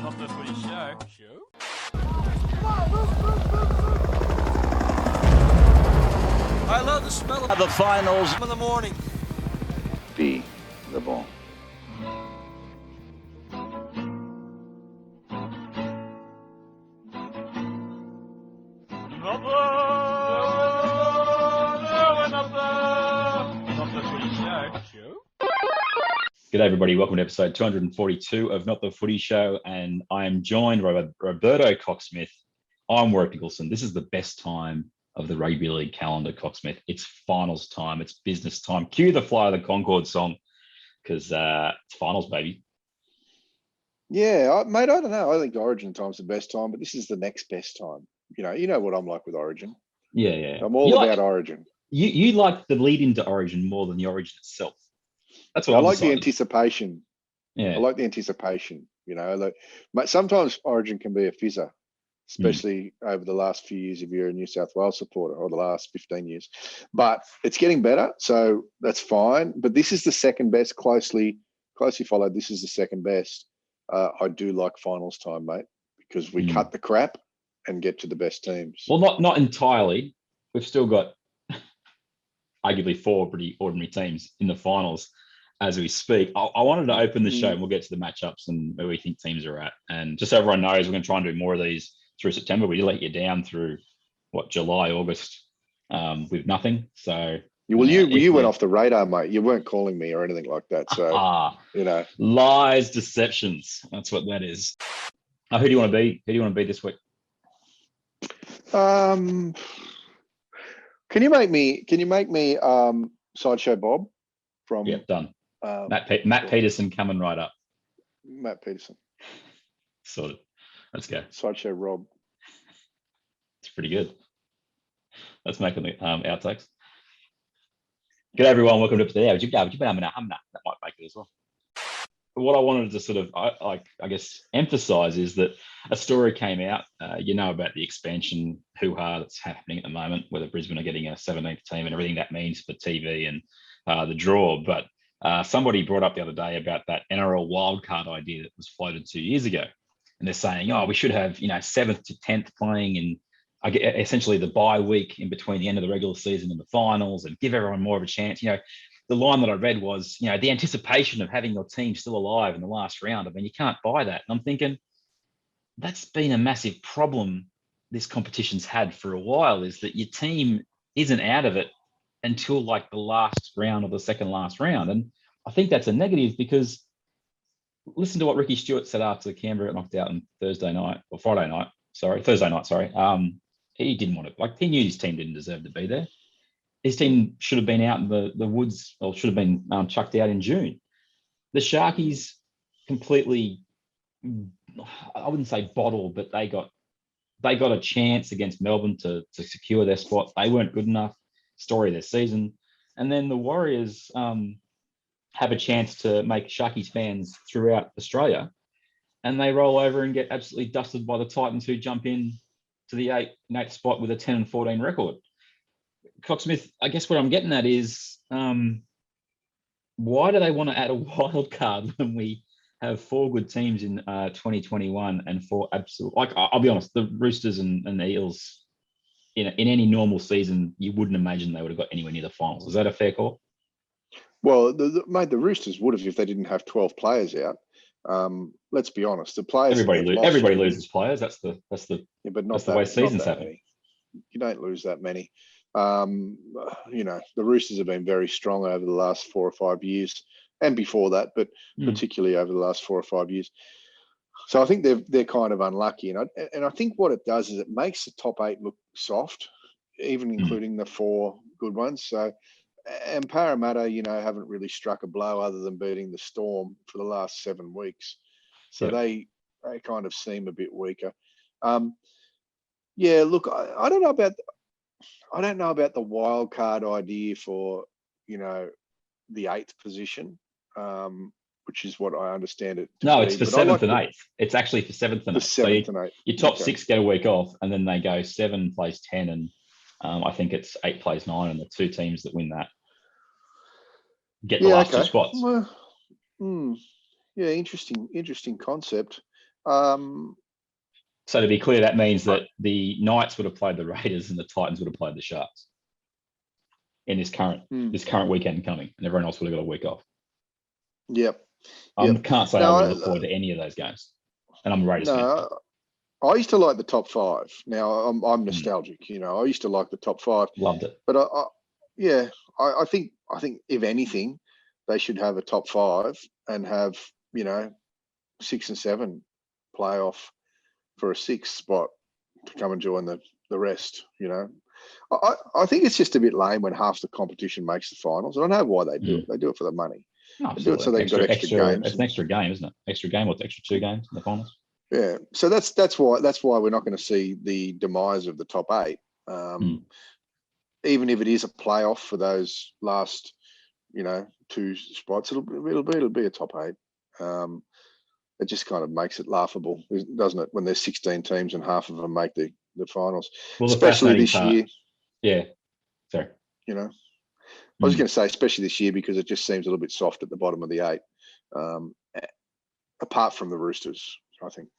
Not the Footy Show. I love the smell of the finals in the morning. Be the ball. G'day everybody, welcome to episode 242 of Not the Footy Show, and I am joined by Roberto Coxsmith. I'm Warrick Nicolson. This is the best time of the rugby league calendar, Coxsmith. It's finals time, it's business time. Cue the Fly of the Concord song, because it's finals, baby. Yeah, mate, I don't know. I think Origin time's the best time, but this is the next best time. You know what I'm like with Origin. Yeah. I'm all about Origin. You like the lead into Origin more than the Origin itself. That's what I I've like decided. the anticipation. Yeah. I like the anticipation. Mate, sometimes Origin can be a fizzer, especially over the last few years if you're a New South Wales supporter, or the last 15 years. But it's getting better, so that's fine. But this is the second best, closely followed. This is the second best. I do like finals time, mate, because we cut the crap and get to the best teams. Well, not entirely. We've still got arguably four pretty ordinary teams in the finals as we speak. I wanted to open the show, and we'll get to the matchups and where we think teams are at. And just so everyone knows, we're going to try and do more of these through September. We let you down through, July, August with nothing. So you went off the radar, mate. You weren't calling me or anything like that. So, lies, deceptions. That's what that is. Who do you want to be? Who do you want to be this week? Can you make me Sideshow Bob from? Yeah, done. Matt Peterson coming right up. Matt Peterson. Sorted. Let's go. Sideshow Robb. It's pretty good. Let's make the outtakes. Good everyone. Welcome to today. That might make it as well. What I wanted to sort of, I guess, emphasize is that a story came out, about the expansion hoo-ha that's happening at the moment, whether Brisbane are getting a 17th team and everything that means for TV and the draw. But somebody brought up the other day about that NRL wildcard idea that was floated 2 years ago. And they're saying, we should have, 7th to 10th playing in essentially the bye week in between the end of the regular season and the finals, and give everyone more of a chance. The line that I read was, the anticipation of having your team still alive in the last round. I mean, you can't buy that. And I'm thinking that's been a massive problem this competition's had for a while, is that your team isn't out of it until like the last round or the second last round. And I think that's a negative, because listen to what Ricky Stewart said after Canberra got knocked out on Thursday night. He didn't want to, he knew his team didn't deserve to be there. His team should have been out in the woods, or should have been chucked out in June. The Sharkies completely, I wouldn't say bottled, but they got a chance against Melbourne to secure their spot. They weren't good enough. Story of their season. And then the Warriors have a chance to make Sharkies fans throughout Australia, and they roll over and get absolutely dusted by the Titans, who jump in to the eighth spot with a 10-14 record. Coxsmith, I guess what I'm getting at is, why do they want to add a wild card when we have four good teams in 2021 and four absolute? I'll be honest, the Roosters and the Eels in any normal season, you wouldn't imagine they would have got anywhere near the finals. Is that a fair call? Well, the Roosters would have if they didn't have 12 players out. Let's be honest, the players. Everybody loses players. That's the way seasons happen. You don't lose that many. The Roosters have been very strong over the last 4 or 5 years, and before that, but particularly over the last 4 or 5 years. So I think they're kind of unlucky, and I think what it does is it makes the top 8 look soft, even including the 4 good ones. So, and Parramatta, haven't really struck a blow other than beating the Storm for the last 7 weeks. So they kind of seem a bit weaker. Look, I don't know about the wild card idea for the 8th position, which is what I understand it. No, it's for 7th and 8th. It's actually for 7th and 8th. For 7th and 8th. Your top 6 get a week off, and then they go 7 plays 10, and I think it's 8 plays 9, and the 2 teams that win that get the last 2 spots. Well, interesting concept. So to be clear, that means that the Knights would have played the Raiders and the Titans would have played the Sharks in this current weekend coming, and everyone else would have got a week off. Yep. I can't say I really look forward to any of those games, and I'm a Raiders fan. I used to like the top 5. Now I'm nostalgic, you know. I used to like the top 5. Loved it. But I think if anything, they should have a top 5 and have, you know, 6 and 7 playoff for a 6th spot to come and join the rest, you know. I think it's just a bit lame when half the competition makes the finals. I don't know why they do it. They do it for the money. No, they do it so they've got extra games. It's an extra game, isn't it? Extra game, what's extra 2 games in the finals? Yeah. So that's why we're not going to see the demise of the top 8. Even if it is a playoff for those last, you know, 2 spots, it'll be a top 8. It just kind of makes it laughable, doesn't it? When there's 16 teams and half of them make the finals, well, especially this year. Yeah, sorry. You know, I was going to say, especially this year, because it just seems a little bit soft at the bottom of the 8. Apart from the Roosters, I think.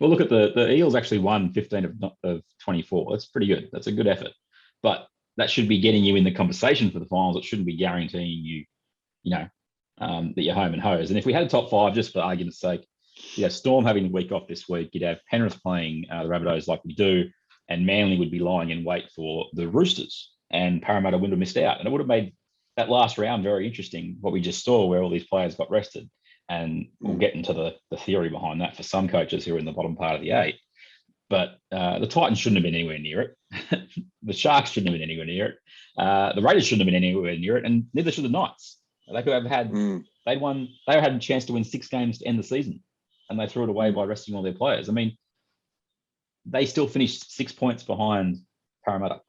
Well, look at the Eels actually won 15 of 24. That's pretty good. That's a good effort, but that should be getting you in the conversation for the finals. It shouldn't be guaranteeing you, you know, that you're home and hose. And if we had a top 5, just for argument's sake, you have Storm having a week off this week. You'd have Penrith playing the Rabbitohs like we do, and Manly would be lying in wait for the Roosters, and Parramatta would have missed out. And it would have made that last round very interesting, what we just saw, where all these players got rested. And we'll get into the theory behind that for some coaches who are in the bottom part of the 8. But the Titans shouldn't have been anywhere near it. The Sharks shouldn't have been anywhere near it. The Raiders shouldn't have been anywhere near it, and neither should the Knights. They could have had they had a chance to win 6 games to end the season, and they threw it away by resting all their players. I mean, they still finished 6 points behind Parramatta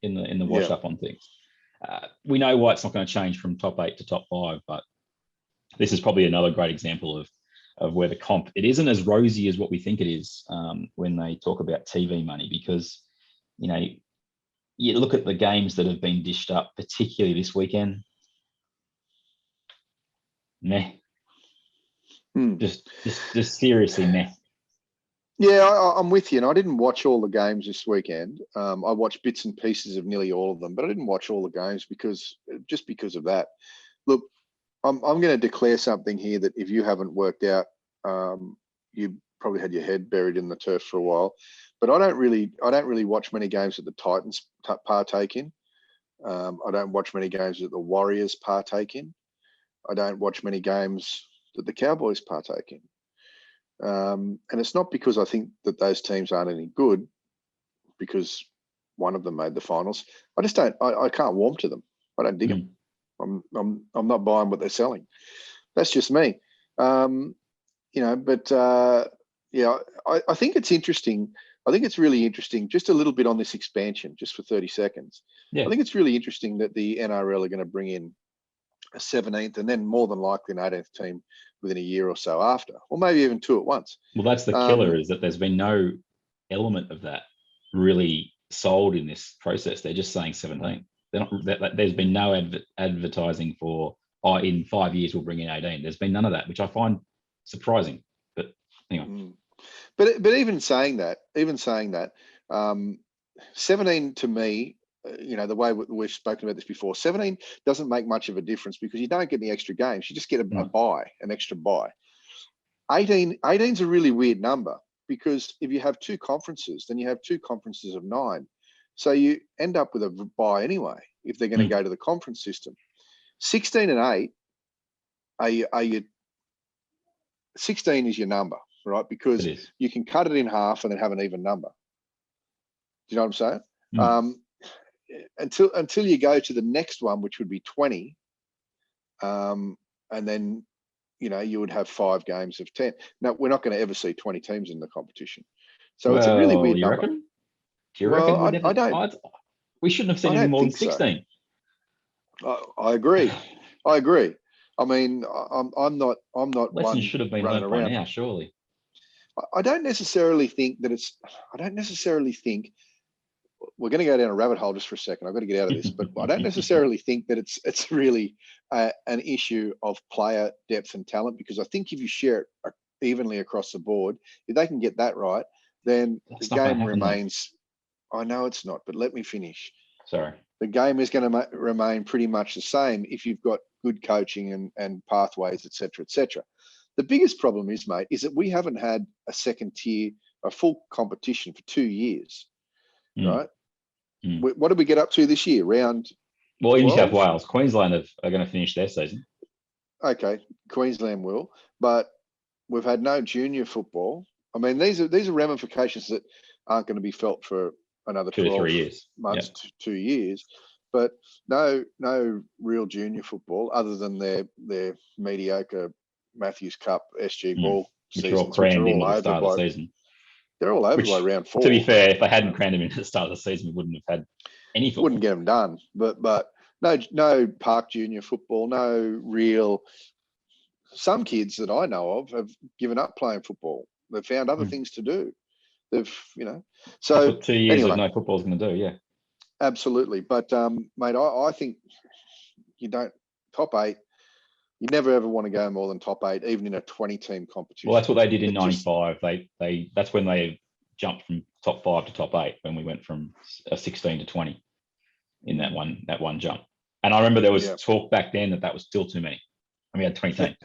in the wash up on things. We know why it's not going to change from top 8 to top 5, but this is probably another great example of where the comp, it isn't as rosy as what we think it is when they talk about TV money, because, you know, you look at the games that have been dished up, particularly this weekend. Meh. Just seriously meh. Yeah, I'm with you. And I didn't watch all the games this weekend. I watched bits and pieces of nearly all of them, but I didn't watch all the games because of that. Look, I'm going to declare something here that if you haven't worked out, you probably had your head buried in the turf for a while. But I don't really watch many games that the Titans partake in. I don't watch many games that the Warriors partake in. I don't watch many games that the Cowboys partake in. And it's not because I think that those teams aren't any good, because one of them made the finals. I just don't. I can't warm to them. I don't dig them. I'm not buying what they're selling. That's just me. You know, but yeah, I think it's interesting. I think it's really interesting, just a little bit on this expansion, just for 30 seconds. Yeah. I think it's really interesting that the NRL are going to bring in a 17th and then more than likely an 18th team within a year or so after, or maybe even 2 at once. Well, that's the killer, is that there's been no element of that really sold in this process. They're just saying 17. There's been no advertising for, in 5 years we'll bring in 18. There's been none of that, which I find surprising. But anyway. But even saying that, 17 to me, you know, the way we've spoken about this before, 17 doesn't make much of a difference because you don't get any extra games. You just get an extra bye. 18's a really weird number, because if you have 2 conferences, then you have 2 conferences of 9. So you end up with a bye anyway, if they're going to go to the conference system. 16 and 8 are you 16 is your number, right? Because you can cut it in half and then have an even number. Do you know what I'm saying? Until you go to the next one, which would be 20, and then, you know, you would have 5 games of 10. Now, we're not going to ever see 20 teams in the competition. So it's a really weird number. Reckon? Do you reckon? I don't. We shouldn't have seen any more than 16. So. I agree. I mean, I'm not Lessons one should have been learned by now, surely. I don't necessarily think we're going to go down a rabbit hole just for a second. I've got to get out of this, but I don't necessarily think that it's really an issue of player depth and talent, because I think if you share evenly across the board, if they can get that right, then That's the not gonna game happen, though. remains. I know it's not, but let me finish. Sorry. The game is going to remain pretty much the same if you've got good coaching and pathways, et cetera, et cetera. The biggest problem is, mate, is that we haven't had a second tier, a full competition for 2 years, right? What did we get up to this year? Round Well, in New 12? South Wales, Queensland are going to finish their season. Okay, Queensland will, but we've had no junior football. I mean, these are ramifications that aren't going to be felt for another 2 to 12 3 years. months to 2 years. But no real junior football other than their mediocre Matthews Cup SG ball Which are all seasons, crammed in at the start of the season. They're all over by round 4. To be fair, if they hadn't crammed them in at the start of the season, we wouldn't have had any football. Wouldn't get them done. But no Park Junior football, no real. Some kids that I know of have given up playing football. They've found other things to do. They've, so That's what 2 years anyway, of no football is going to do. Yeah, absolutely. But mate, I think you don't top 8. You never ever want to go more than top 8, even in a 20-team competition. Well, that's what they did in '95. That's when they jumped from top 5 to top 8, when we went from 16 to 20 in that one jump. And I remember there was talk back then that was still too many. And we had 20 teams.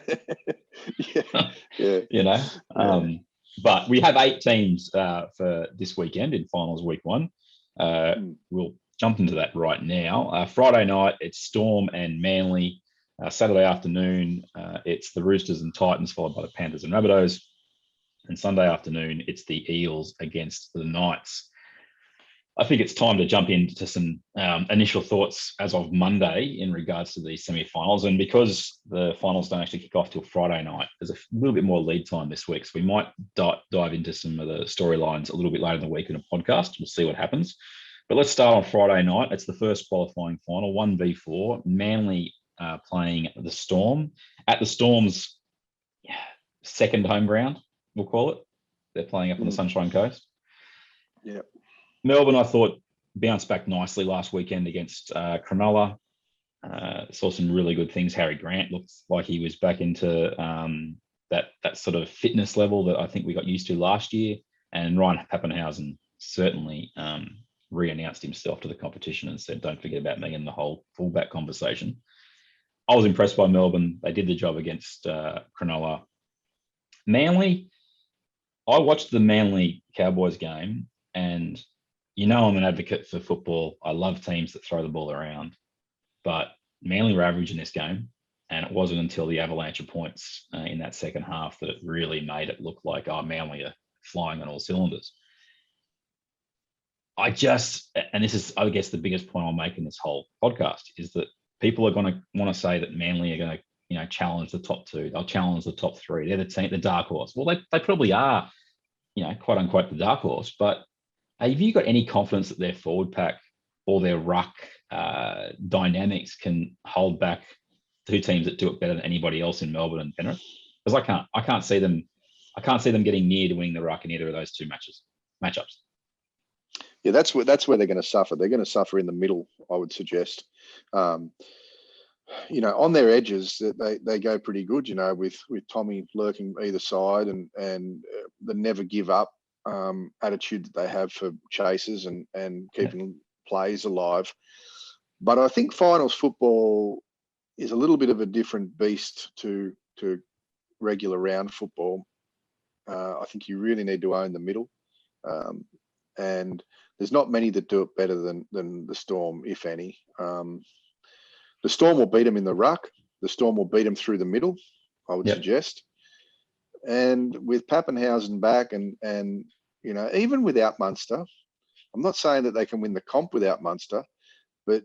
But we have 8 teams for this weekend in finals week 1. We'll jump into that right now. Friday night, it's Storm and Manly. Saturday afternoon, it's the Roosters and Titans, followed by the Panthers and Rabbitohs. And Sunday afternoon, it's the Eels against the Knights. I think it's time to jump into some initial thoughts as of Monday in regards to these semi-finals. And because the finals don't actually kick off till Friday night, there's a little bit more lead time this week. So we might dive into some of the storylines a little bit later in the week in a podcast. We'll see what happens. But let's start on Friday night. It's the first qualifying final, 1v4. Manly playing the Storm at the Storm's second home ground, we'll call it. They're playing up on the Sunshine Coast. Yeah. Melbourne, I thought, bounced back nicely last weekend against Cronulla. Saw some really good things. Harry Grant looks like he was back into that sort of fitness level that I think we got used to last year. And Ryan Pappenhausen certainly re-announced himself to the competition and said, don't forget about me in the whole fullback conversation. I was impressed by Melbourne. They did the job against Cronulla. Manly, I watched the Manly Cowboys game, and I'm an advocate for football. I love teams that throw the ball around. But Manly were average in this game, and it wasn't until the avalanche of points in that second half that it really made it look like, Manly are flying on all cylinders. And this is, I guess, the biggest point I'll make in this whole podcast, is that people are going to want to say that Manly are going to, challenge the top 2. They'll challenge the top 3. They're the team, the dark horse. Well, they probably are, quote unquote, the dark horse. But have you got any confidence that their forward pack or their ruck dynamics can hold back 2 teams that do it better than anybody else in Melbourne and Penrith? Because I can't see them getting near to winning the ruck in either of those 2 matchups. Yeah, that's where they're going to suffer. They're going to suffer in the middle, I would suggest. On their edges, they go pretty good. With Tommy lurking either side and the never give up attitude that they have for chases and keeping plays alive. But I think finals football is a little bit of a different beast to regular round football. I think you really need to own the middle. And there's not many that do it better than the Storm, if any. The Storm will beat them in the ruck. The Storm will beat them through the middle, I would suggest. And with Pappenhausen back and even without Munster, I'm not saying that they can win the comp without Munster, but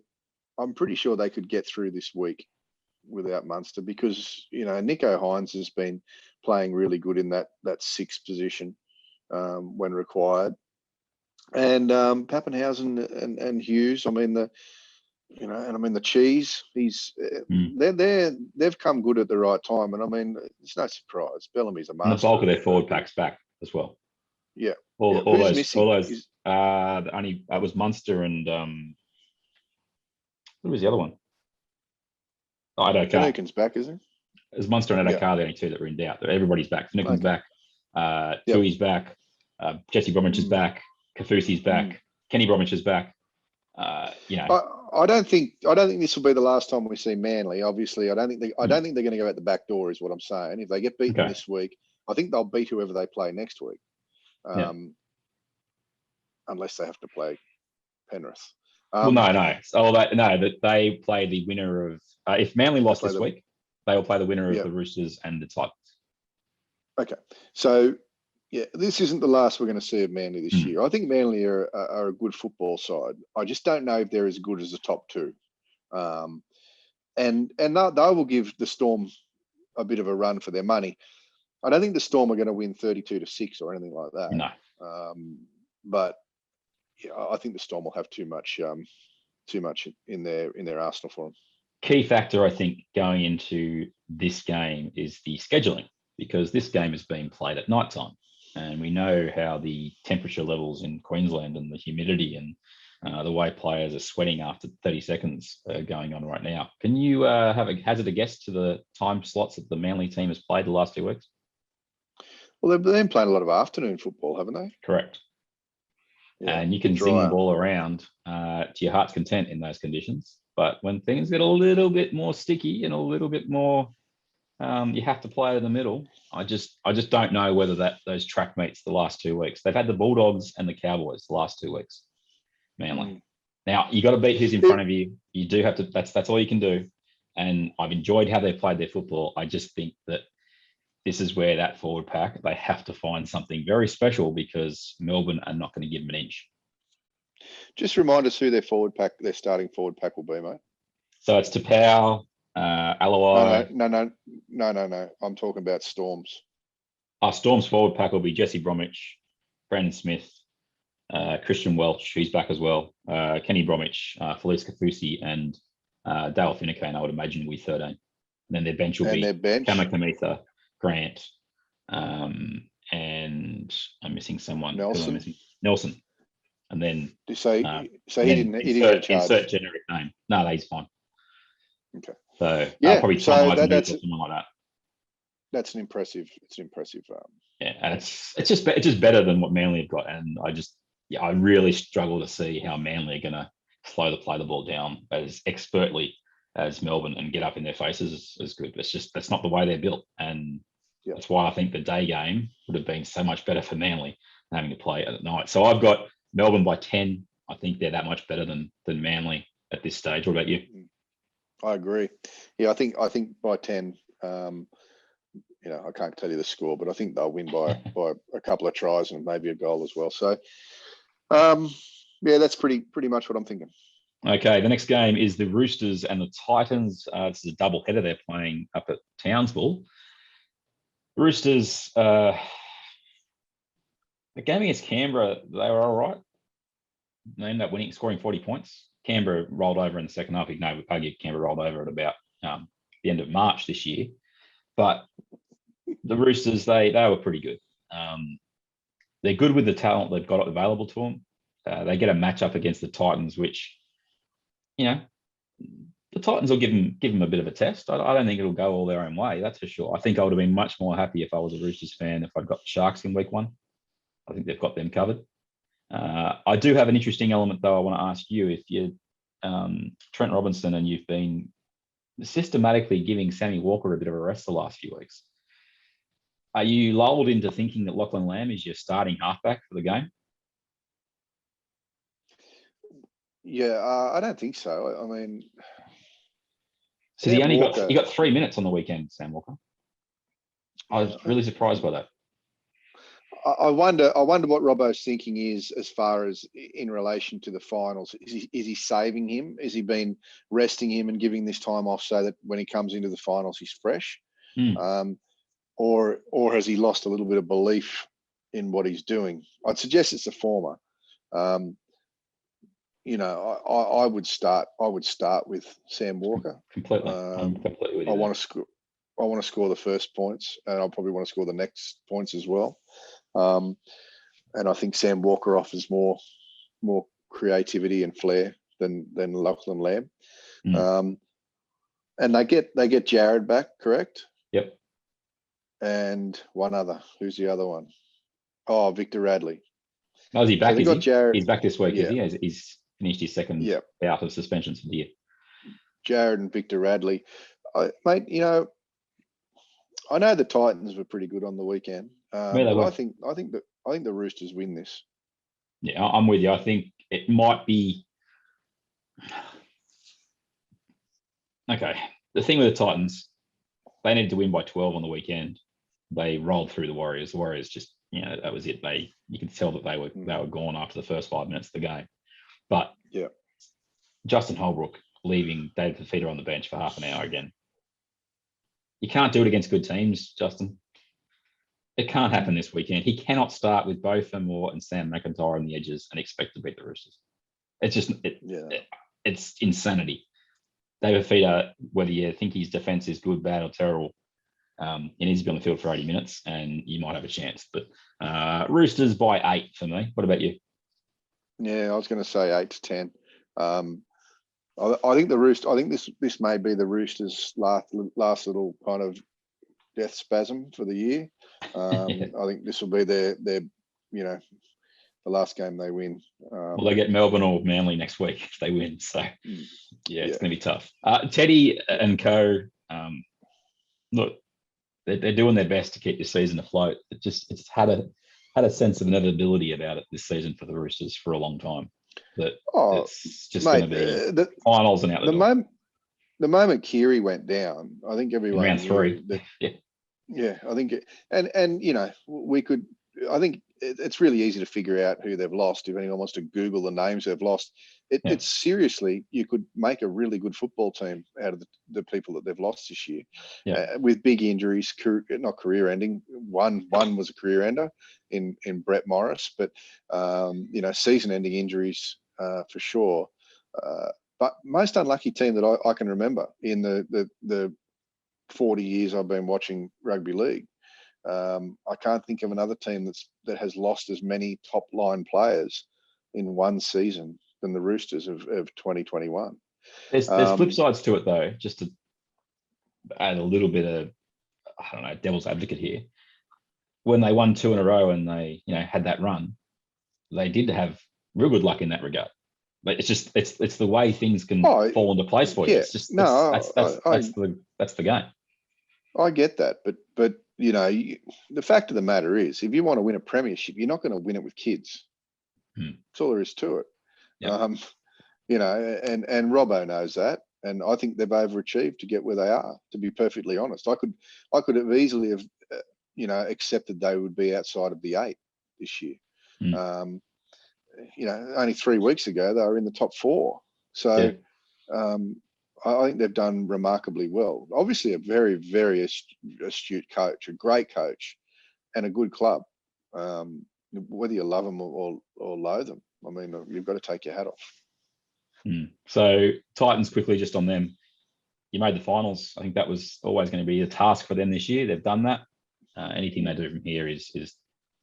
I'm pretty sure they could get through this week without Munster because, Nico Hines has been playing really good in that 6th position when required. And Pappenhausen and Hughes, the Cheese. They've come good at the right time, and it's no surprise. Bellamy's a master. And the bulk of their forward pack's back as well. Yeah, all those. Only it was Munster and who was the other one? I don't care. Finucane's back, isn't As Munster and Addo are the only two that were in doubt. Everybody's back. Finucane's back. Tui's back. Jesse Bromwich is back. Kafusi's back. Kenny Bromwich is back. I don't think this will be the last time we see Manly. Obviously, I don't think they're going to go out the back door. Is what I'm saying. If they get beaten this week, I think they'll beat whoever they play next week, unless they have to play Penrith. That they play the winner of. If Manly lost this week, they will play the winner of the Roosters and the Titans. Okay, so. Yeah, this isn't the last we're going to see of Manly this year. I think Manly are a good football side. I just don't know if they're as good as the top two. And they will give the Storm a bit of a run for their money. I don't think the Storm are going to win 32-6 or anything like that. No. But I think the Storm will have too much in their arsenal for them. Key factor, I think, going into this game is the scheduling, because this game is being played at night time. And we know how the temperature levels in Queensland and the humidity and the way players are sweating after 30 seconds are going on right now. Can you hazard a guess to the time slots that the Manly team has played the last 2 weeks? Well, they've been playing a lot of afternoon football, haven't they? Correct. Yeah, and you can zing the ball around to your heart's content in those conditions. But when things get a little bit more sticky and a little bit more, you have to play in the middle. I just don't know whether those track meets the last 2 weeks. They've had the Bulldogs and the Cowboys the last 2 weeks. Manly. Now you got to beat who's in front of you. You do have to. That's all you can do. And I've enjoyed how they played their football. I just think that this is where that forward pack, they have to find something very special, because Melbourne are not going to give them an inch. Just remind us who their starting forward pack will be, mate. So it's Tapau, Alawai. No. I'm talking about Storms. Storms forward pack will be Jesse Bromwich, Brandon Smith, Christian Welch, who's back as well, Kenny Bromwich, Felice Kafusi, and Dale Finucane, I would imagine, will be 13. And then their bench will be Kamikamitha, Grant, and I'm missing someone. Nelson. And then he didn't insert generic name. No, he's fine. Okay. So I'll probably that's something like that. That's an impressive. And it's just better than what Manly have got. And I really struggle to see how Manly are going to play the ball down as expertly as Melbourne and get up in their faces as good. That's not the way they're built. And that's why I think the day game would have been so much better for Manly than having to play at night. So I've got Melbourne by 10. I think they're that much better than Manly at this stage. What about you? I agree. Yeah, I think by 10. I can't tell you the score, but I think they'll win by a couple of tries and maybe a goal as well. So, that's pretty much what I'm thinking. Okay, the next game is the Roosters and the Titans. This is a double header they're playing up at Townsville. Roosters, the game against Canberra, they were all right. They ended up scoring 40 points. Canberra rolled over in the second half. Canberra rolled over at about the end of March this year. But the Roosters, they were pretty good. They're good with the talent they've got available to them. They get a match up against the Titans, which, the Titans will give them a bit of a test. I don't think it'll go all their own way, that's for sure. I think I would have been much more happy if I was a Roosters fan if I'd got the Sharks in week 1. I think they've got them covered. I do have an interesting element, though, I want to ask you. If you're Trent Robinson and you've been systematically giving Sammy Walker a bit of a rest the last few weeks, are you lulled into thinking that Lachlan Lamb is your starting halfback for the game? Yeah, I don't think so. I mean, he got 3 minutes on the weekend, Sam Walker. I was really surprised by that. I wonder what Robbo's thinking is as far as in relation to the finals. Is he saving him? Has he been resting him and giving this time off so that when he comes into the finals he's fresh? Or has he lost a little bit of belief in what he's doing? I'd suggest it's the former. I would start with Sam Walker. Completely. I'm completely with you. I want to score the first points, and I'll probably want to score the next points as well. And I think Sam Walker offers more creativity and flair than Lachlan Lamb. And they get Jared back, correct? Yep. And one other. Who's the other one? Oh, Victor Radley. Oh, is he back? So they got Jared. He's back this week, Yeah. is he? He's finished his second bout of suspensions for the year. Jared and Victor Radley. Mate, I know the Titans were pretty good on the weekend. But I think the Roosters win this. Yeah, I'm with you. I think it might be okay. The thing with the Titans, they needed to win by 12 on the weekend. They rolled through the Warriors. The Warriors just, that was it. You could tell that they were gone after the first 5 minutes of the game. But Justin Holbrook leaving David Fafita on the bench for half an hour again. You can't do it against good teams, Justin. It can't happen this weekend. He cannot start with both Moore and Sam McIntyre on the edges and expect to beat the Roosters. It's just, it's insanity. David Fafita, whether you think his defense is good, bad, or terrible, he needs to be on the field for 80 minutes and you might have a chance. But Roosters by 8 for me. What about you? Yeah, I was going to say 8 to 10. I think this may be the Roosters' last little kind of death spasm for the year. I think this will be their the last game they win. Well, they get Melbourne or Manly next week if they win. So it's going to be tough. Teddy and co. Look, they're doing their best to keep the season afloat. It's had a sense of inevitability about it this season for the Roosters for a long time. That it's just going to be the finals and out the moment Keary went down, I think everyone round 3. I think we could. I think it's really easy to figure out who they've lost. If anyone wants to Google the names they've lost, it's seriously, you could make a really good football team out of the people that they've lost this year, with big injuries, not career ending. One was a career ender in Brett Morris, but season ending injuries for sure. But most unlucky team that I can remember in the 40 years I've been watching rugby league. I can't think of another team that has lost as many top line players in one season than the Roosters of 2021. There's flip sides to it though, just to add a little bit of, devil's advocate here. When they won 2 in a row and they, had that run, they did have real good luck in that regard. But it's the way things can fall into place for you. It's just that's the game. I get that, but the fact of the matter is, if you want to win a premiership, you're not going to win it with kids. That's all there is to it. Yep. And Robbo knows that, and I think they've overachieved to get where they are. To be perfectly honest, I could have easily have, accepted they would be outside of the 8 this year. Only 3 weeks ago they were in the top 4. So. I think they've done remarkably well. Obviously, a very, very astute coach, a great coach, and a good club. Whether you love them or loathe them, I mean, you've got to take your hat off. So Titans, quickly just on them. You made the finals. I think that was always going to be a task for them this year. They've done that. Anything they do from here is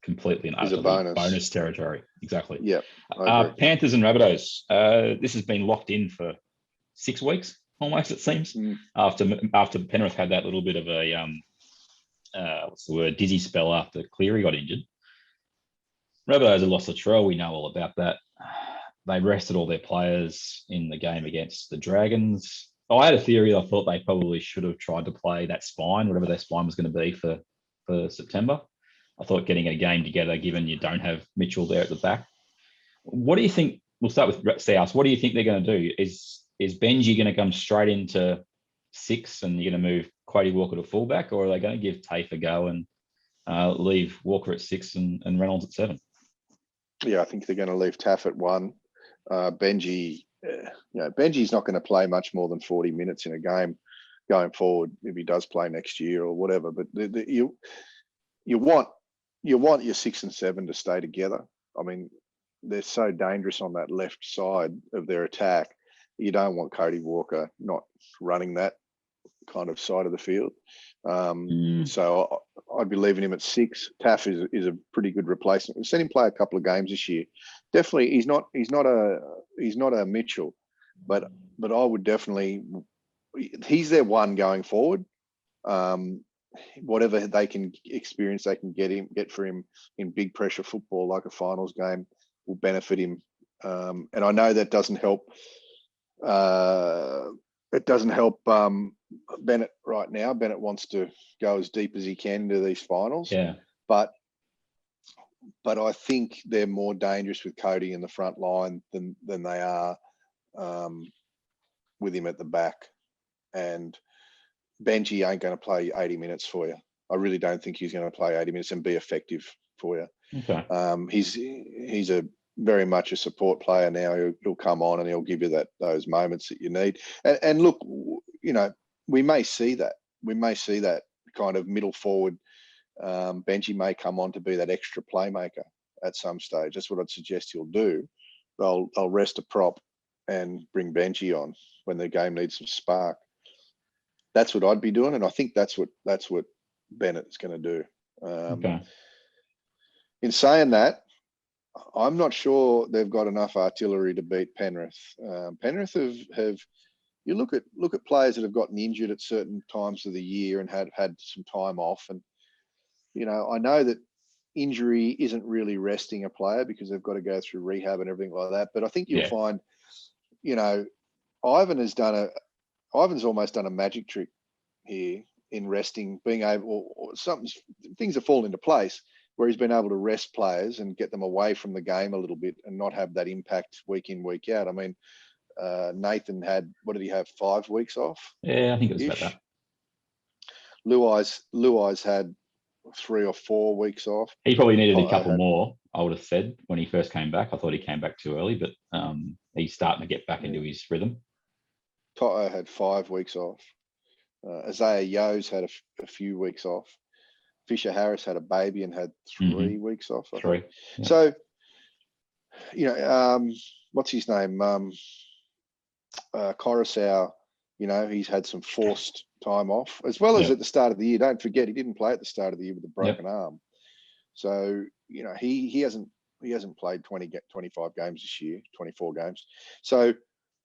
completely and utterly bonus territory. Exactly. Yeah. Panthers and Rabbitohs. This has been locked in for 6 weeks. Almost, it seems, after Penrith had that little bit of a dizzy spell after Cleary got injured. Rabbitohs have lost Latrell. We know all about that. They rested all their players in the game against the Dragons. I had a theory. I thought they probably should have tried to play that spine, whatever their spine was going to be for September. I thought getting a game together, given you don't have Mitchell there at the back. What do you think? We'll start with South. What do you think they're going to do? Is Benji going to come straight into 6 and you're going to move Quoddy Walker to fullback, or are they going to give Tafe a go and leave Walker at 6 and Reynolds at 7? Yeah, I think they're going to leave Taff at 1. Benji's not going to play much more than 40 minutes in a game going forward if he does play next year or whatever. But you want your 6 and 7 to stay together. I mean, they're so dangerous on that left side of their attack. You don't want Cody Walker not running that kind of side of the field. So I'd be leaving him at 6. Taff is a pretty good replacement. We've seen him play a couple of games this year. Definitely, he's not a Mitchell, but I would definitely, he's their one going forward. whatever they can experience, they can get for him in big pressure football like a finals game will benefit him. And I know that doesn't help. It doesn't help Bennett right now. Bennett wants to go as deep as he can into these finals. Yeah. But I think they're more dangerous with Cody in the front line than they are with him at the back. And Benji ain't going to play 80 minutes for you. I really don't think he's going to play 80 minutes and be effective for you. Okay. He's a very much a support player now. He'll come on and he'll give you those moments that you need. And look, you know, we may see that. We may see that kind of middle forward. Benji may come on to be that extra playmaker at some stage. That's what I'd suggest he'll do. They'll rest a prop and bring Benji on when the game needs some spark. That's what I'd be doing, and I think that's what Bennett's going to do. Okay. In saying that, I'm not sure they've got enough artillery to beat Penrith. Penrith have you look at players that have gotten injured at certain times of the year and had some time off, and you know, I know that injury isn't really resting a player because they've got to go through rehab and everything like that. But I think you'll find, you know, Ivan's almost done a magic trick here in resting, being able, or things have fallen into place where he's been able to rest players and get them away from the game a little bit and not have that impact week in, week out. I mean, Nathan had, what did he have, 5 weeks off? Yeah, I think it was about that. Luai's had 3 or 4 weeks off. He probably needed a couple more, I would have said, when he first came back. I thought he came back too early, but he's starting to get back into his rhythm. Toto had 5 weeks off. Isaiah Yo's had a few weeks off. Fisher Harris had a baby and had 3 weeks off. I think. Yeah. So, you know, what's his name? Coruscant, you know, he's had some forced time off, as well as at the start of the year. Don't forget, he didn't play at the start of the year with a broken arm. So, you know, he hasn't played 25 games this year, 24 games. So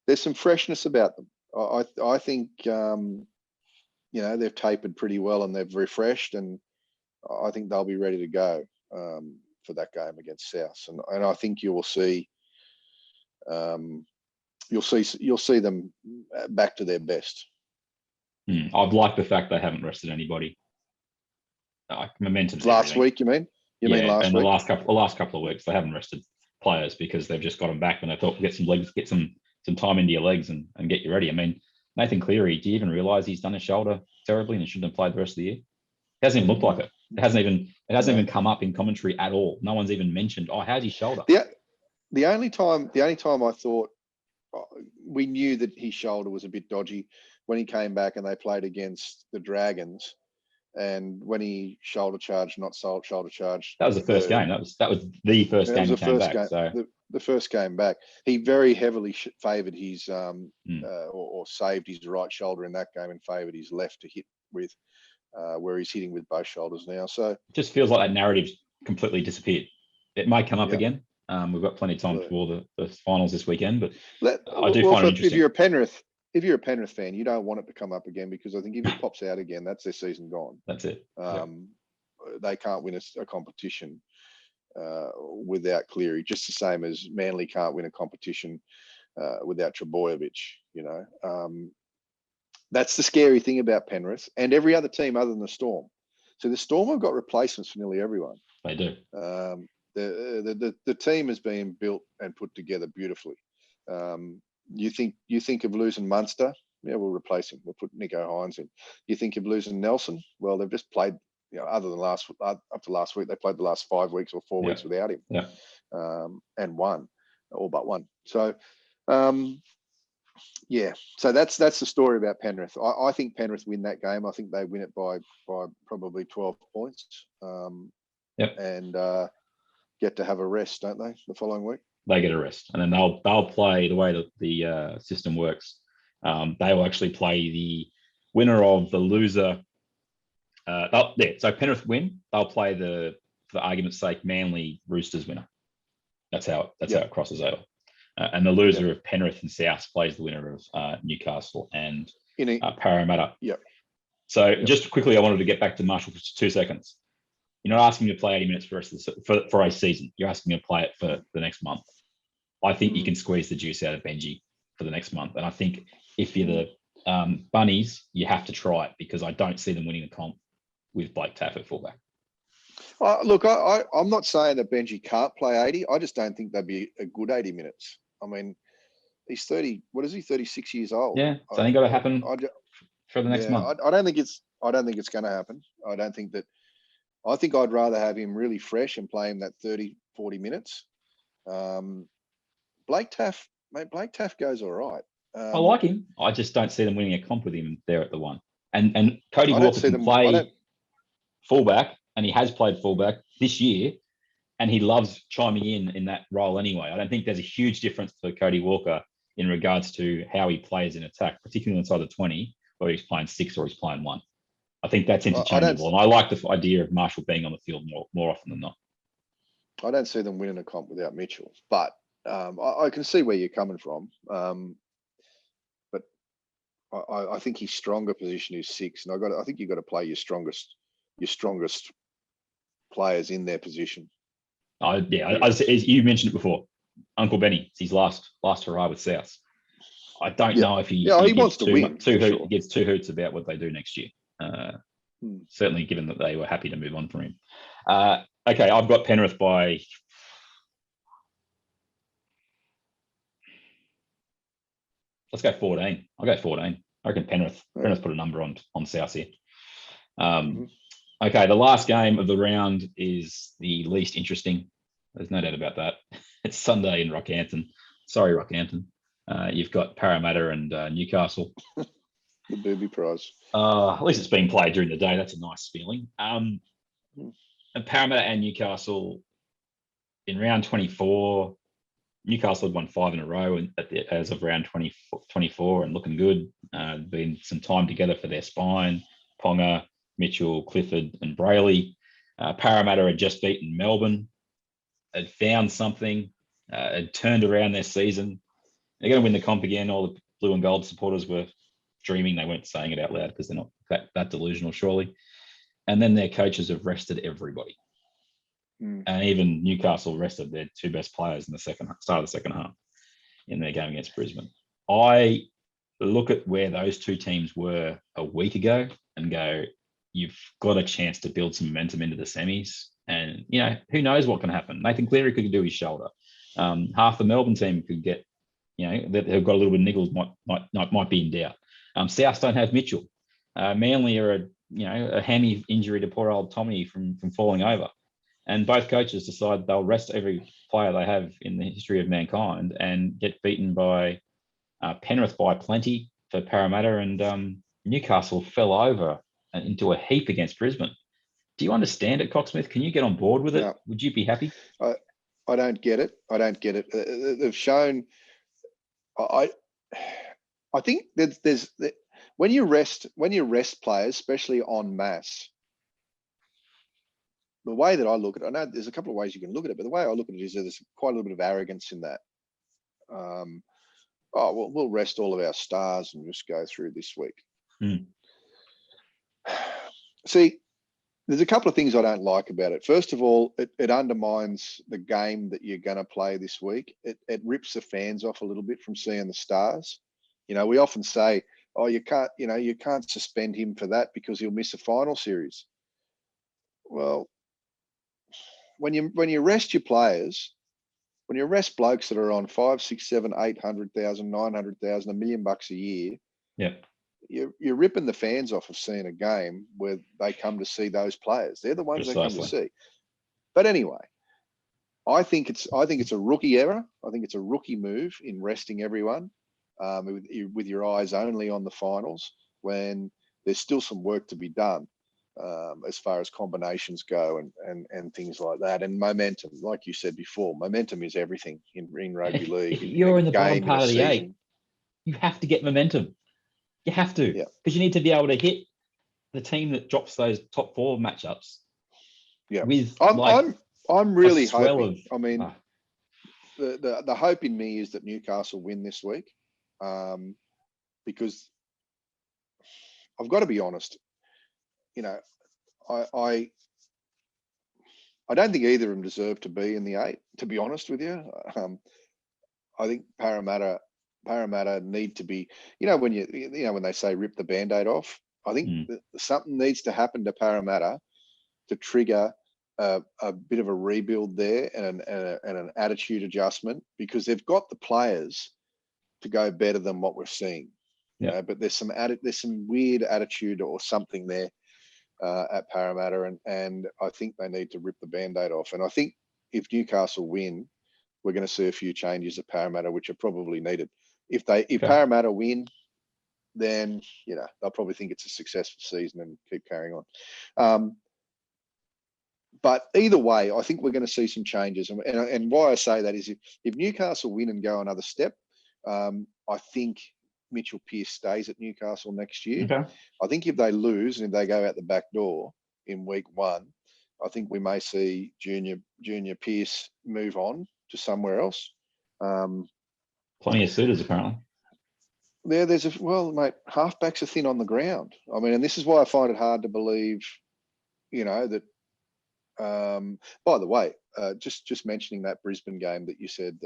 there's some freshness about them. I think, you know, they've tapered pretty well and they've refreshed, and I think they'll be ready to go for that game against South. And I think you will see, you'll see them back to their best. I've liked the fact they haven't rested anybody. Momentum. Last week, you mean? You mean last week? The last couple of weeks, they haven't rested players because they've just got them back when they thought, get some legs, get some time into your legs and get you ready. I mean, Nathan Cleary, do you even realise he's done his shoulder terribly and he shouldn't have played the rest of the year? It hasn't even looked like it. It hasn't even come up in commentary at all. No one's even mentioned, how's his shoulder? The only time I thought we knew that his shoulder was a bit dodgy when he came back and they played against the Dragons, and when he shoulder charged, shoulder charged. That was the first game. That was the first game he came back. The first game back, he very heavily favoured his or saved his right shoulder in that game and favoured his left to hit with, where he's hitting with both shoulders now. So it just feels like that narrative's completely disappeared. It may come up again. We've got plenty of time before the finals this weekend, but I do find it interesting. If you're a Penrith fan, you don't want it to come up again, because I think if it pops out again, that's their season gone. That's it. They can't win a competition without Cleary, just the same as Manly can't win a competition without Trebojevic. You know, that's the scary thing about Penrith and every other team other than the Storm. So the Storm have got replacements for nearly everyone. They do. The team has been built and put together beautifully. You think of losing Munster? Yeah, we'll replace him. We'll put Nico Hines in. You think of losing Nelson? Well, they've just played. You know, other than up to last week, they played the last 5 weeks or 4 weeks without him, and won, all but one. So, so that's the story about Penrith. I think Penrith win that game. I think they win it by probably 12 points. And get to have a rest, don't they, the following week? They get a rest, and then they'll play the way that the system works. They will actually play the winner of the loser. So Penrith win. They'll play for argument's sake, Manly Roosters winner. That's how it crosses over. And the loser of Penrith and South plays the winner of Newcastle and Parramatta. Yep. So just quickly, I wanted to get back to Marshall for 2 seconds. You're not asking me to play 80 minutes for for a season. You're asking me to play it for the next month. I think you can squeeze the juice out of Benji for the next month. And I think if you're the Bunnies, you have to try it because I don't see them winning the comp with Blake Taff at fullback. Look, I'm not saying that Benji can't play 80. I just don't think that'd be a good 80 minutes. I mean, he's 30. What is he? 36 years old. Yeah, so I think got to happen for the next month. I don't think it's going to happen. I think I'd rather have him really fresh and play him that 30, 40 minutes. Blake Taff goes all right. I like him. I just don't see them winning a comp with him there at the one. And Cody Walker can play fullback, and he has played fullback this year, and he loves chiming in that role anyway. I don't think there's a huge difference for Cody Walker in regards to how he plays in attack, particularly inside the 20, whether he's playing 6 or he's playing 1. I think that's interchangeable, and I like the idea of Marshall being on the field more often than not. I don't see them winning a comp without Mitchell, but I can see where you're coming from. But I think his stronger position is 6, and I think you've got to play your strongest players in their position. You mentioned it before. Uncle Benny, it's his last hurrah with South. I don't know if he wants to win. He gives 2 hoots about what they do next year. Certainly, given that they were happy to move on from him. Okay, I've got Penrith by. Let's go 14. I'll go 14. I reckon Penrith put a number on South here. Okay, the last game of the round is the least interesting. There's no doubt about that. It's Sunday in Rockhampton. Sorry, Rockhampton. You've got Parramatta and Newcastle. The booby prize. At least it's being played during the day. That's a nice feeling. And Parramatta and Newcastle in round 24. Newcastle had won 5 in a row as of round 24 and looking good. Been some time together for their spine. Ponga, Mitchell, Clifford and Brayley. Parramatta had just beaten Melbourne. Had found something. Had turned around their season. They're going to win the comp again. All the blue and gold supporters were dreaming. They weren't saying it out loud because they're not that delusional, surely. And then their coaches have rested everybody. And even Newcastle rested their 2 best players in the start of the second half in their game against Brisbane. I look at where those 2 teams were a week ago and go, you've got a chance to build some momentum into the semis. And, who knows what can happen. Nathan Cleary could do his shoulder. Half the Melbourne team could get, they've got a little bit of niggles, might be in doubt. South don't have Mitchell. Manly are a hammy injury to poor old Tommy from falling over. And both coaches decide they'll rest every player they have in the history of mankind and get beaten by Penrith by plenty for Parramatta, and Newcastle fell over into a heap against Brisbane. Do you understand it, Coxsmith? Can you get on board with it? No. Would you be happy? I don't get it. They've shown. I think there's when you rest players, especially en masse. The way that I look at it, I know there's a couple of ways you can look at it, but the way I look at it is there's quite a little bit of arrogance in that. We'll rest all of our stars and just go through this week. See, there's a couple of things I don't like about it. First of all, it undermines the game that you're going to play this week. It rips the fans off a little bit from seeing the stars. We often say, you can't suspend him for that because he'll miss a final series. Well, when you rest your players, when you rest blokes that are on 5, 6, 7, 800,000, 900,000, $1 million a year, you're ripping the fans off of seeing a game where they come to see those players. They're the ones they come to see. But anyway, I think it's a rookie error. I think it's a rookie move in resting everyone with your eyes only on the finals when there's still some work to be done. As far as combinations go and things like that, and momentum, like you said before, momentum is everything in rugby league. If you're in the bottom part of the 8, you have to get momentum. You have to, because you need to be able to hit the team that drops those top 4 matchups. Yeah, with I'm really hoping. The hope in me is that Newcastle win this week, because I've got to be honest. you know, I don't think either of them deserve to be in the 8, to be honest with you. I think Parramatta need to be, when they say rip the Band-Aid off, I think that something needs to happen to Parramatta to trigger a bit of a rebuild there and an attitude adjustment, because they've got the players to go better than what we're seeing. But there's some weird attitude or something there at Parramatta, and I think they need to rip the Band-Aid off. And I think if Newcastle win, we're going to see a few changes at Parramatta, which are probably needed. If Parramatta win, then they'll probably think it's a successful season and keep carrying on. But either way, I think we're going to see some changes. And why I say that is if Newcastle win and go another step, I think Mitchell Pearce stays at Newcastle next year. Okay. I think if they lose and if they go out the back door in week 1, I think we may see Junior Pearce move on to somewhere else. Plenty of suitors, apparently. Mate, halfbacks are thin on the ground. I mean, and this is why I find it hard to believe, that. By the way, just mentioning that Brisbane game that you said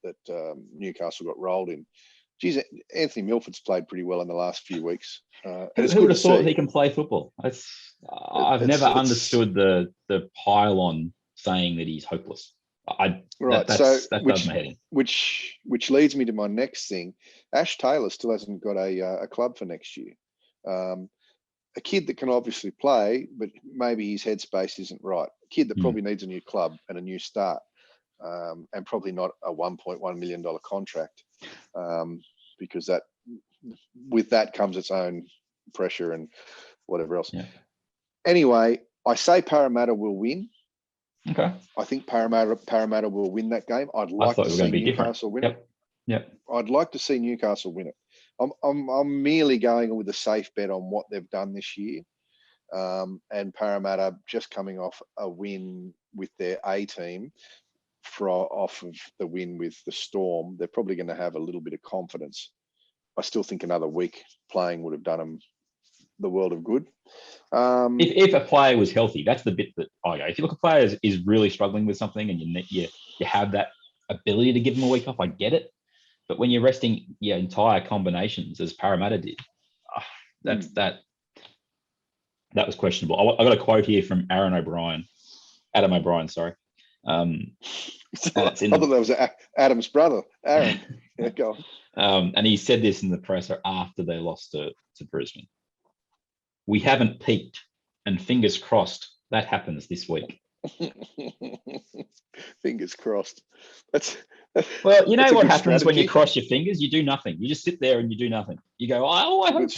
that Newcastle got rolled in. Geez, Anthony Milford's played pretty well in the last few weeks. Who would have thought he can play football? I've never understood the pile on saying that he's hopeless. That does my head in. Which leads me to my next thing. Ash Taylor still hasn't got a club for next year. A kid that can obviously play, but maybe his headspace isn't right. A kid that probably needs a new club and a new start, and probably not a $1.1 million contract, because with that comes its own pressure and whatever else. Yeah. Anyway, I say Parramatta will win. Okay. I think Parramatta will win that game. I'd like to see Newcastle win it. Yep. I'd like to see Newcastle win it. I'm merely going with a safe bet on what they've done this year, and Parramatta just coming off a win with their A team, off of the win with the Storm. They're probably going to have a little bit of confidence. I still think another week playing would have done them the world of good. If a player was healthy, that's the bit that if you look at players is really struggling with something and you have that ability to give them a week off, I get it. But when you're resting your entire combinations, as Parramatta did, that was questionable. I got a quote here from Adam O'Brien. Sorry. I thought that was Adam's brother, Aaron. Yeah, go on. And he said this in the presser after they lost to Brisbane. We haven't peaked, and fingers crossed that happens this week. Fingers crossed. Well, you know what happens strategy when you cross your fingers? You do nothing. You just sit there and you do nothing. You go, I hope.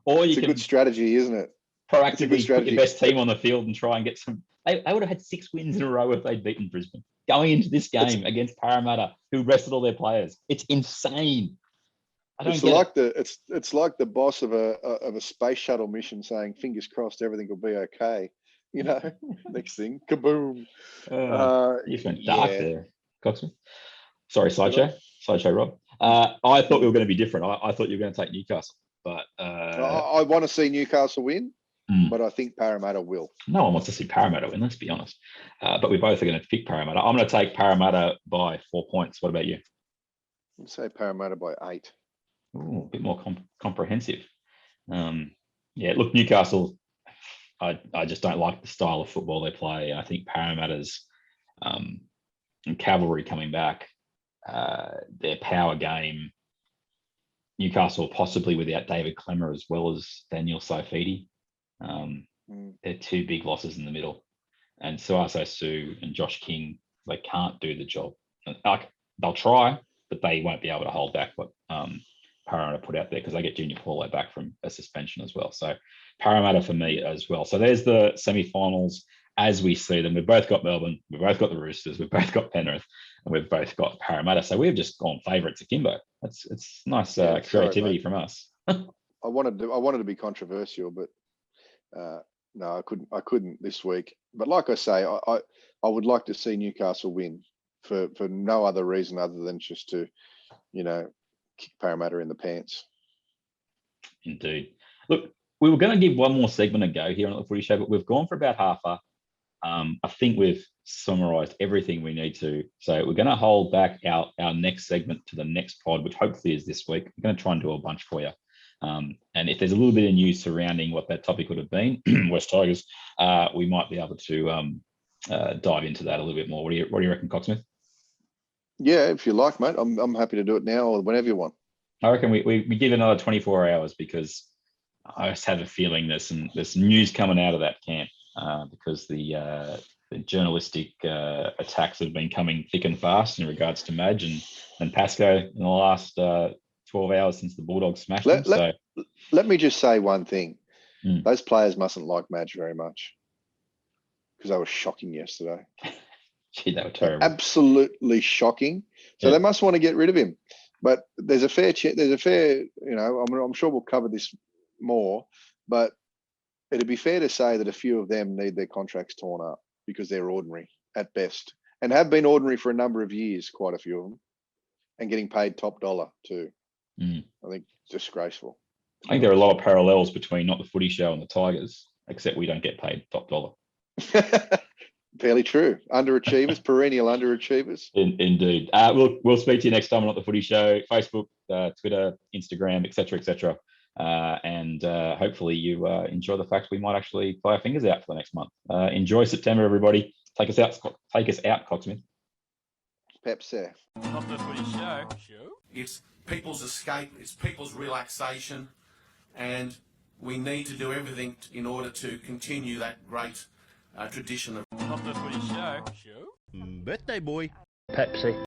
Or you it's a good strategy, isn't it? Proactively put your best team on the field and try and get some. They would have had 6 wins in a row if they'd beaten Brisbane. Going into this game against Parramatta, who rested all their players. It's insane. It's like the boss of a space shuttle mission saying, "Fingers crossed, everything will be okay." Next thing, kaboom! You went dark there, Coxsmith. Sorry, sideshow, Rob. I thought we were going to be different. I thought you were going to take Newcastle, but I want to see Newcastle win, but I think Parramatta will. No one wants to see Parramatta win. Let's be honest. But we both are going to pick Parramatta. I'm going to take Parramatta by 4 points. What about you? I'll say Parramatta by 8. Ooh, a bit more comprehensive. Look, Newcastle, I just don't like the style of football they play. I think Parramatta's cavalry coming back, their power game, Newcastle possibly without David Clemmer as well as Daniel Saifidi. They're 2 big losses in the middle. And Suaso Su and Josh King, they can't do the job. They'll try, but they won't be able to hold back what Parramatta put out there, because they get Junior Paulo back from a suspension as well. So Parramatta for me as well. So there's the semi-finals as we see them. We've both got Melbourne, we've both got the Roosters, we've both got Penrith, and we've both got Parramatta. So we've just gone favourites akimbo. It's nice creativity from us. I wanted to be controversial, but no, I couldn't this week. But like I say, I would like to see Newcastle win for no other reason other than just to, kick Parramatta in the pants. Indeed. Look, we were going to give one more segment a go here on the Footy Show, but we've gone for about half a. I think we've summarised everything we need to. So we're going to hold back our next segment to the next pod, which hopefully is this week. We're going to try and do a bunch for you. And if there's a little bit of news surrounding what that topic would have been, West Tigers, we might be able to dive into that a little bit more. What do you reckon, Coxsmith? Yeah, if you like, mate. I'm happy to do it now or whenever you want. I reckon we give another 24 hours because I just have a feeling there's some news coming out of that camp because the journalistic attacks have been coming thick and fast in regards to Madge and Pascoe in the last 12 hours since the Bulldogs smashed them. Let me just say one thing. Mm. Those players mustn't like Madge very much because they were shocking yesterday. Gee, they were terrible. Absolutely shocking. So Yeah. they must want to get rid of him. But there's a fair, I'm sure we'll cover this more, but it'd be fair to say that a few of them need their contracts torn up because they're ordinary at best and have been ordinary for a number of years, quite a few of them, and getting paid top dollar too. Mm. I think disgraceful. I think there are a lot of parallels between Not the Footy Show and the Tigers, except we don't get paid top dollar. Fairly true. Underachievers, perennial underachievers. Indeed. We'll speak to you next time on Not the Footy Show, Facebook, Twitter, Instagram, etc. And hopefully you enjoy the fact we might actually play our fingers out for the next month. Enjoy September, everybody. Take us out, Coxsmith. Pep Seth. Not the Footy Show. It's people's escape, it's people's relaxation, and we need to do everything in order to continue that great tradition of Not the Footy Show. Birthday boy. Pepsi.